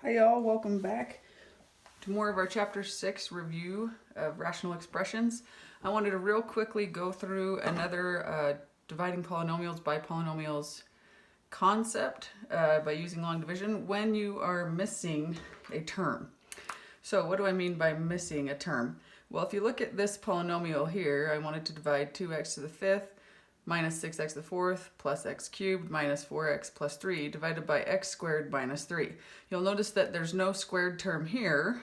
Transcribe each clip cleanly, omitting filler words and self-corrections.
Hi y'all, welcome back to more of our Chapter 6 review of rational expressions. I wanted to real quickly go through another dividing polynomials by polynomials concept by using long division when you are missing a term. So what do I mean by missing a term? Well, if you look at this polynomial here, I wanted to divide 2x to the fifth minus 6x to the fourth plus x cubed minus 4x plus 3 divided by x squared minus 3. You'll notice that there's no squared term here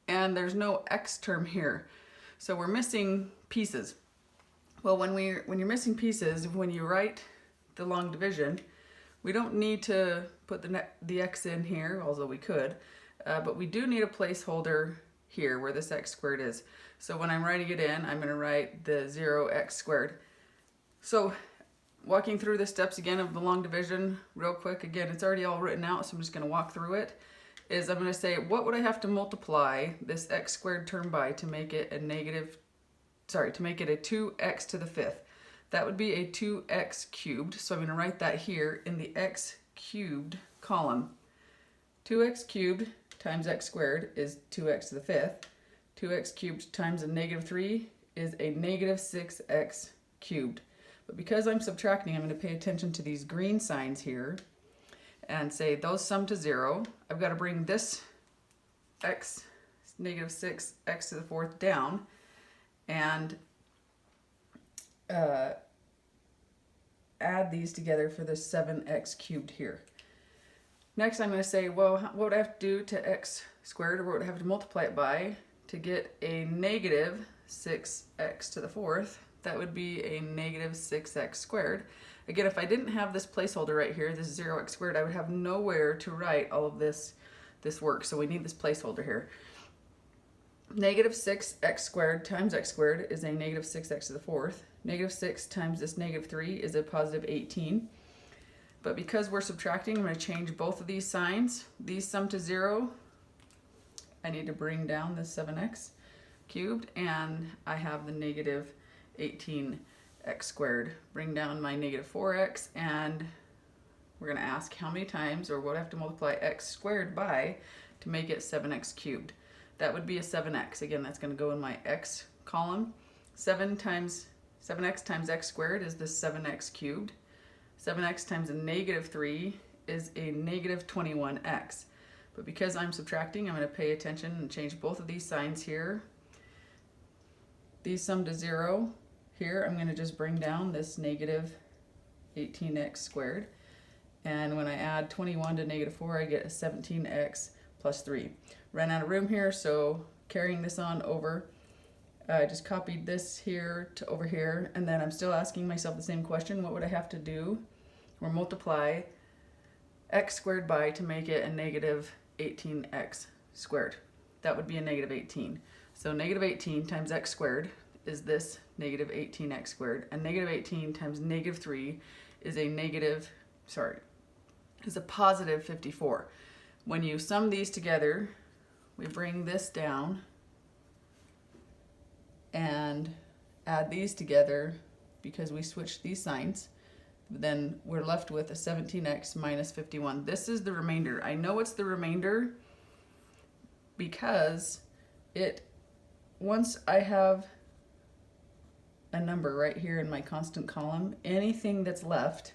and there's no x term here. So we're missing pieces. Well, when you're missing pieces, when you write the long division, we don't need to put the x in here, although we could, but we do need a placeholder here where this x squared is. So when I'm writing it in, I'm going to write the 0x squared. So walking through the steps again of the long division real quick, again it's already all written out, so I'm just going to walk through it, is I'm going to say what would I have to multiply this x squared term by to make it a 2x to the fifth. That would be a 2x cubed, so I'm going to write that here in the x cubed column. 2x cubed times x squared is 2x to the fifth. 2x cubed times a negative 3 is a negative 6x cubed. But because I'm subtracting, I'm going to pay attention to these green signs here and say those sum to 0. I've got to bring this x, negative 6x to the fourth, down and add these together for this 7x cubed here. Next, I'm going to say, well, what would I have to do to x squared, or what would I have to multiply it by to get a negative 6x to the fourth? That would be a negative 6x squared. Again, if I didn't have this placeholder right here, this 0x squared, I would have nowhere to write all of this work. So we need this placeholder here. Negative 6x squared times x squared is a negative 6x to the fourth. Negative 6 times this negative 3 is a positive 18. But because we're subtracting, I'm going to change both of these signs. These sum to 0. I need to bring down this 7x cubed, and I have the negative 18x squared. Bring down my negative 4x, and we're going to ask how many times, or what I have to multiply x squared by to make it 7x cubed. That would be a 7x. Again, that's going to go in my x column. 7x times x squared is the 7x cubed. 7x times a negative 3 is a negative 21x. But because I'm subtracting, I'm going to pay attention and change both of these signs here. These sum to 0. Here I'm going to just bring down this negative 18x squared. And when I add 21 to negative 4, I get a 17x plus 3. Ran out of room here, so carrying this on over, I just copied this here to over here, and then I'm still asking myself the same question: what would I have to do or multiply x squared by to make it a negative 18x squared? That would be a negative 18. So negative 18 times x squared is this negative 18x squared, and negative 18 times negative 3 is a positive 54. When you sum these together, we bring this down and add these together because we switched these signs. Then we're left with a 17x minus 51. This is the remainder. I know it's the remainder because once I have a number right here in my constant column, anything that's left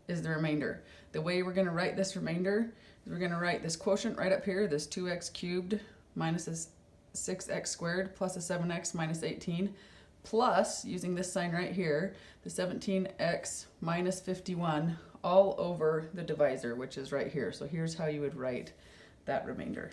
is the remainder. The way we're going to write this remainder is we're going to write this quotient right up here, this 2x cubed minus this 6x squared plus a 7x minus 18, plus, using this sign right here, the 17x minus 51 all over the divisor, which is right here. So here's how you would write that remainder.